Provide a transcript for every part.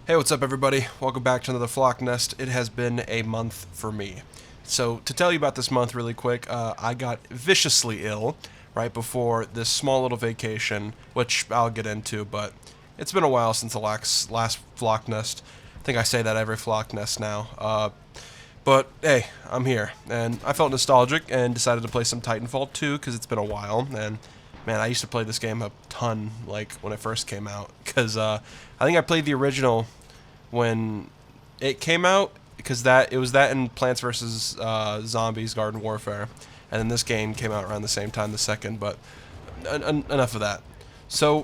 Hey, what's up, everybody? Welcome back to another Flock Nest. It has been a month for me. So, to tell you about this month really quick, I got viciously ill right before this small little vacation, which I'll get into, but it's been a while since the last Flock Nest. I think I say that every Flock Nest now. But hey, I'm here, and I felt nostalgic and decided to play some Titanfall 2 because it's been a while. And man, I used to play this game a ton, like when it first came out. Because I think I played the original when it came out, because that it was that in Plants vs Zombies Garden Warfare, and then this game came out around the same time, the second. But enough of that. So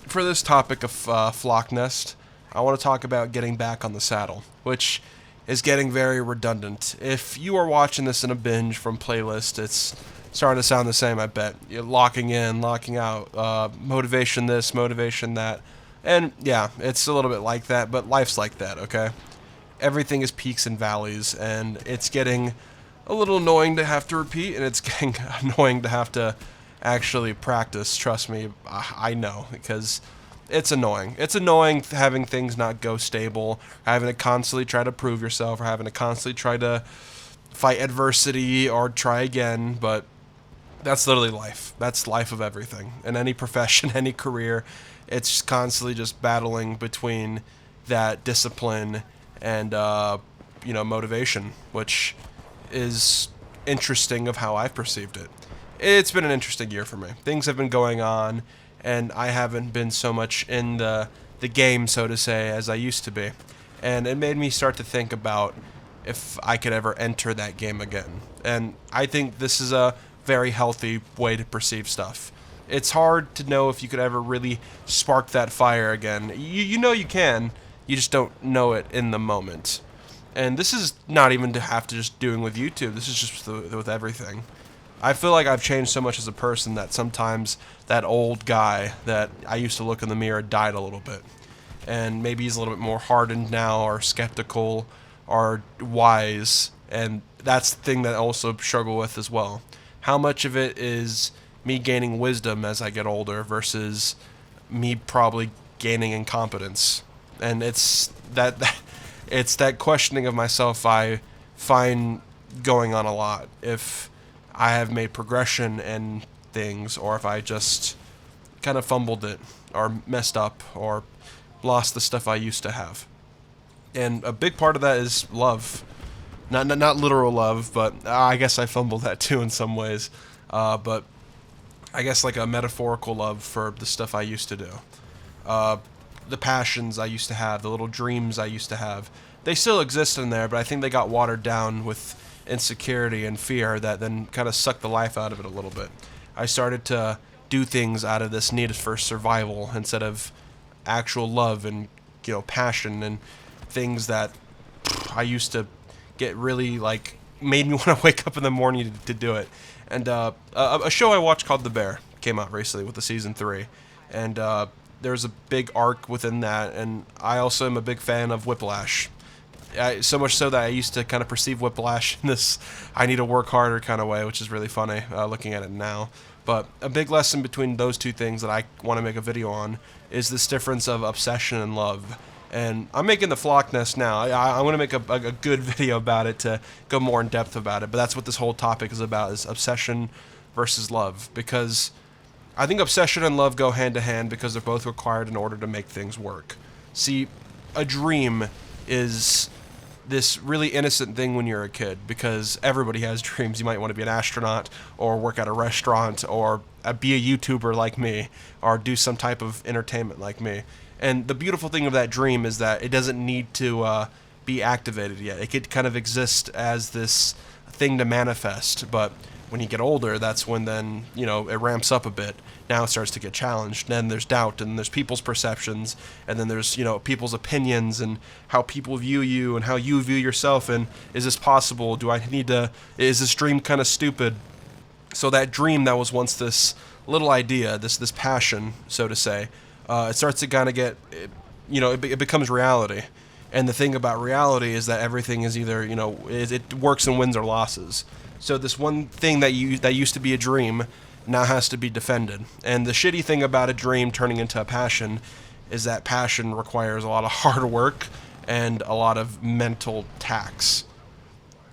for this topic of Flock Nest, I want to talk about getting back on the saddle, which is getting very redundant. If you are watching this in a binge from playlist, it's starting to sound the same, I bet. You're locking in, locking out, motivation this, motivation that. And yeah, it's a little bit like that, but life's like that, okay? Everything is peaks and valleys, and it's getting a little annoying to have to repeat, and it's getting annoying to have to actually practice. Trust me, I know, because it's annoying. It's annoying having things not go stable, having to constantly try to prove yourself, or having to constantly try to fight adversity or try again, but that's literally life. That's life of everything. In any profession, any career, it's constantly just battling between that discipline and motivation, which is interesting of how I've perceived it. It's been an interesting year for me. Things have been going on, and I haven't been so much in the game, so to say, as I used to be. And it made me start to think about if I could ever enter that game again. And I think this is a very healthy way to perceive stuff. It's hard to know if you could ever really spark that fire again. You know you can, you just don't know it in the moment. And this is not even to have to just doing with YouTube. This is just with everything. I feel like I've changed so much as a person that sometimes that old guy that I used to look in the mirror died a little bit. And maybe he's a little bit more hardened now, or skeptical, or wise. And that's the thing that I also struggle with as well. How much of it is me gaining wisdom as I get older versus me probably gaining incompetence? And it's that questioning of myself I find going on a lot. If I have made progression in things, or if I just kind of fumbled it, or messed up, or lost the stuff I used to have. And a big part of that is love. Not literal love, but I guess I fumbled that too in some ways. But I guess like a metaphorical love for the stuff I used to do. The passions I used to have, the little dreams I used to have. They still exist in there, but I think they got watered down with insecurity and fear that then kind of sucked the life out of it a little bit. I started to do things out of this need for survival instead of actual love and passion, and things that I used to get really like made me want to wake up in the morning to do it. And a show I watched called The Bear came out recently with the season 3, and there's a big arc within that. And I also am a big fan of Whiplash. So much so that I used to kind of perceive Whiplash in this I need to work harder kind of way, which is really funny looking at it now. But a big lesson between those two things that I want to make a video on is this difference of obsession and love. And I'm making the Flock Nest now. I want to make a good video about it to go more in depth about it. But that's what this whole topic is about, is obsession versus love. Because I think obsession and love go hand to hand because they're both required in order to make things work. See, a dream is this really innocent thing when you're a kid, because everybody has dreams. You might want to be an astronaut, or work at a restaurant, or be a YouTuber like me, or do some type of entertainment like me. And the beautiful thing of that dream is that it doesn't need to be activated yet. It could kind of exist as this thing to manifest, but when you get older, that's when then, it ramps up a bit. Now it starts to get challenged. Then there's doubt, and there's people's perceptions, and then there's, people's opinions, and how people view you, and how you view yourself, and is this possible? Is this dream kind of stupid? So that dream that was once this little idea, this passion, so to say, it starts to kind of get, it becomes reality. And the thing about reality is that everything is either, it works in wins or losses. So this one thing that used to be a dream now has to be defended. And the shitty thing about a dream turning into a passion is that passion requires a lot of hard work and a lot of mental tax.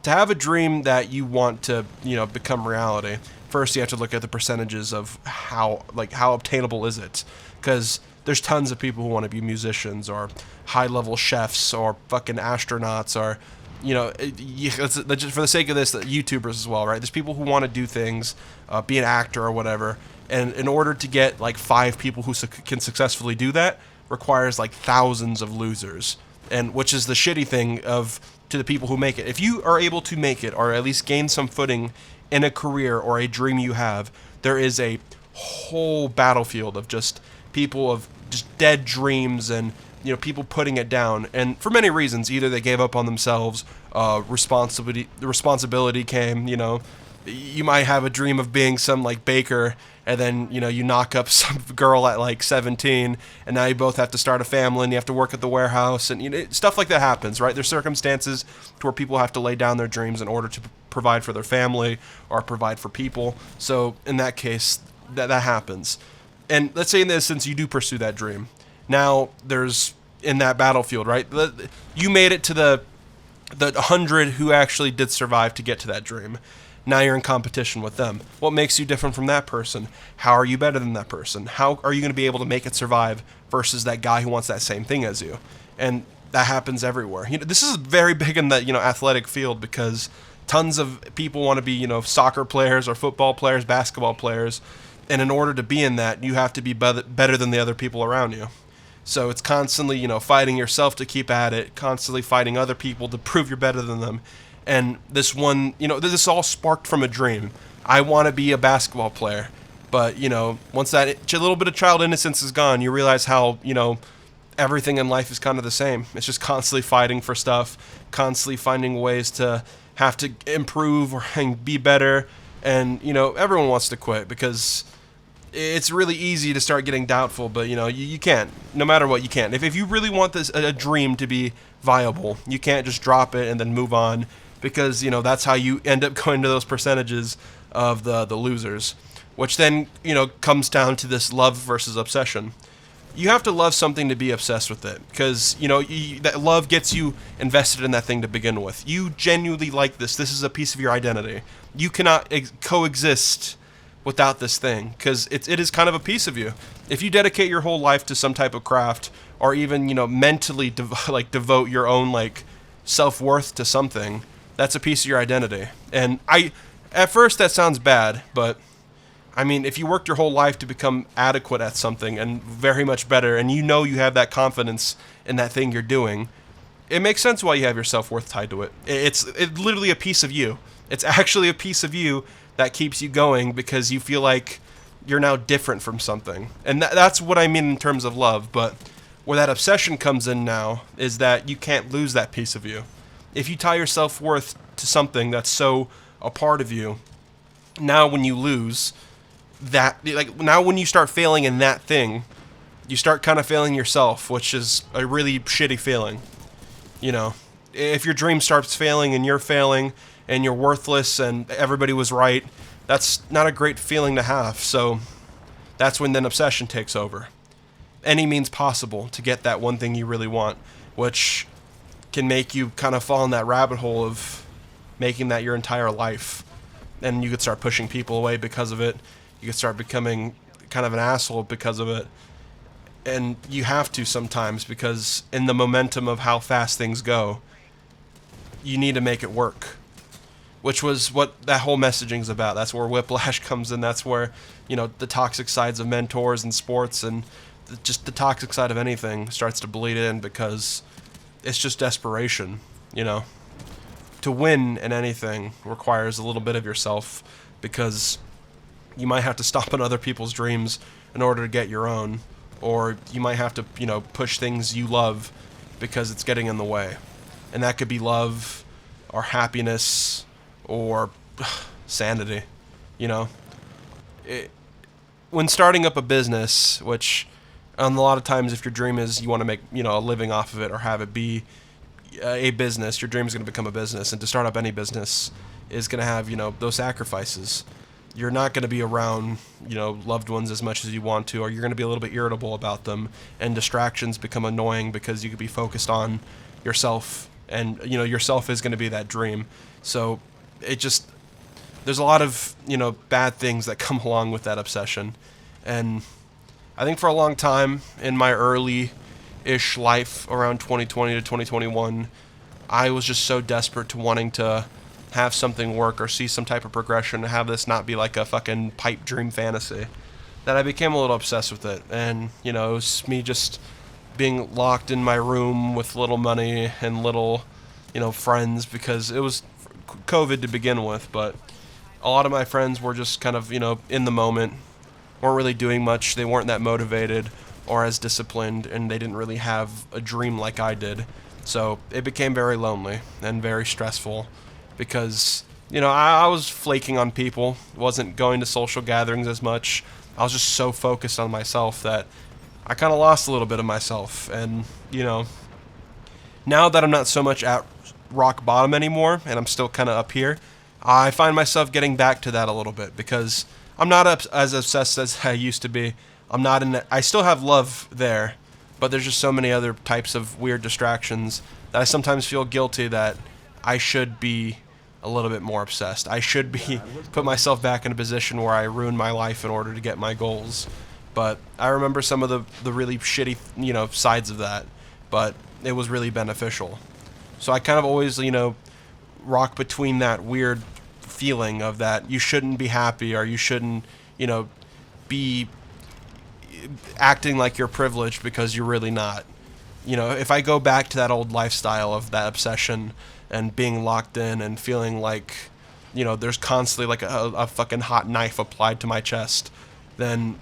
To have a dream that you want to, become reality, first you have to look at the percentages of how obtainable is it, because there's tons of people who want to be musicians or high level chefs or fucking astronauts or for the sake of this, YouTubers as well, right? There's people who want to do things, be an actor or whatever, and in order to get like 5 people who can successfully do that requires like thousands of losers, and which is the shitty thing of to the people who make it. If you are able to make it or at least gain some footing in a career or a dream you have, there is a whole battlefield of just people of just dead dreams and people putting it down, and for many reasons. Either they gave up on themselves, the responsibility came. You might have a dream of being some like baker, and then you knock up some girl at like 17, and now you both have to start a family and you have to work at the warehouse, and stuff like that happens, right? There's circumstances to where people have to lay down their dreams in order to provide for their family or provide for people. So in that case, that happens. And let's say in this instance you do pursue that dream. Now there's in that battlefield, right? You made it to the 100 who actually did survive to get to that dream. Now you're in competition with them. What makes you different from that person? How are you better than that person? How are you going to be able to make it survive versus that guy who wants that same thing as you? And that happens everywhere. This is very big in the athletic field, because tons of people want to be soccer players or football players, basketball players, and in order to be in that, you have to be better than the other people around you. So it's constantly, fighting yourself to keep at it, constantly fighting other people to prove you're better than them. And this one, this all sparked from a dream. I want to be a basketball player. But, once that little bit of child innocence is gone, you realize how, everything in life is kind of the same. It's just constantly fighting for stuff, constantly finding ways to have to improve or be better. And, everyone wants to quit because it's really easy to start getting doubtful, but you can't. No matter what, you can't. If you really want a dream to be viable, you can't just drop it and then move on, because that's how you end up going to those percentages of the losers, which then comes down to this love versus obsession. You have to love something to be obsessed with it, because that love gets you invested in that thing to begin with. You genuinely like this. This is a piece of your identity. You cannot coexist without this thing, because it is kind of a piece of you. If you dedicate your whole life to some type of craft, or even mentally devote your own self-worth to something, that's a piece of your identity. And at first that sounds bad, but I mean, if you worked your whole life to become adequate at something and very much better, and you have that confidence in that thing you're doing, it makes sense why you have your self-worth tied to it. It's literally a piece of you. It's actually a piece of you that keeps you going, because you feel like you're now different from something. And that's what I mean in terms of love. But where that obsession comes in now is that you can't lose that piece of you. If you tie your self-worth to something that's so a part of you, now when you lose that, now when you start failing in that thing, you start kind of failing yourself, which is a really shitty feeling. If your dream starts failing and you're failing, and you're worthless and everybody was right, that's not a great feeling to have. So that's when then obsession takes over. Any means possible to get that one thing you really want, which can make you kind of fall in that rabbit hole of making that your entire life. And you could start pushing people away because of it. You could start becoming kind of an asshole because of it. And you have to sometimes, because in the momentum of how fast things go, you need to make it work. Which was what that whole messaging's about. That's where Whiplash comes in. That's where, the toxic sides of mentors and sports and just the toxic side of anything starts to bleed in, because it's just desperation, To win in anything requires a little bit of yourself, because you might have to stop on other people's dreams in order to get your own, or you might have to, push things you love because it's getting in the way. And that could be love or happiness or sanity, when starting up a business, which a lot of times if your dream is you want to make, a living off of it or have it be a business, your dream is going to become a business. And to start up any business is going to have, those sacrifices. you're not going to be around, loved ones as much as you want to, or you're going to be a little bit irritable about them, and distractions become annoying because you could be focused on yourself, and yourself is going to be that dream. So it just there's a lot of bad things that come along with that obsession, and I think for a long time in my early-ish life, around 2020 to 2021, I was just so desperate to wanting to have something work or see some type of progression, to have this not be like a fucking pipe dream fantasy, that I became a little obsessed with it. And, it was me just being locked in my room with little money and little, friends, because it was COVID to begin with, but a lot of my friends were just kind of, in the moment, weren't really doing much, they weren't that motivated or as disciplined, and they didn't really have a dream like I did. So it became very lonely and very stressful because, I was flaking on people, wasn't going to social gatherings as much. I was just so focused on myself that I kind of lost a little bit of myself. And, now that I'm not so much at rock bottom anymore and I'm still kind of up here, I find myself getting back to that a little bit because I'm not as obsessed as I used to be. I'm not in I still have love there, but there's just so many other types of weird distractions that I sometimes feel guilty that I should be a little bit more obsessed. I should be put myself back in a position where I ruin my life in order to get my goals. But I remember some of the really shitty, sides of that, but it was really beneficial. So I kind of always, rock between that weird feeling of that you shouldn't be happy, or you shouldn't, be acting like you're privileged because you're really not. If I go back to that old lifestyle of that obsession and being locked in and feeling like, there's constantly like a fucking hot knife applied to my chest, then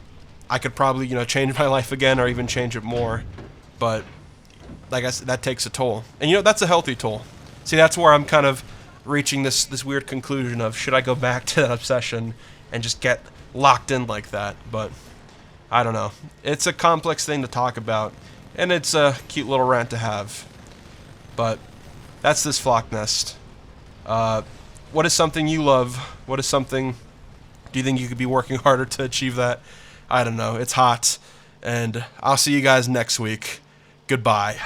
I could probably, change my life again or even change it more. But like I said, that takes a toll. And, that's a healthy toll. See, that's where I'm kind of reaching this weird conclusion of, should I go back to that obsession and just get locked in like that? But I don't know. It's a complex thing to talk about, and it's a cute little rant to have. But that's this Flock Nest. What is something you love? What is something... Do you think you could be working harder to achieve that? I don't know. It's hot. And I'll see you guys next week. Goodbye.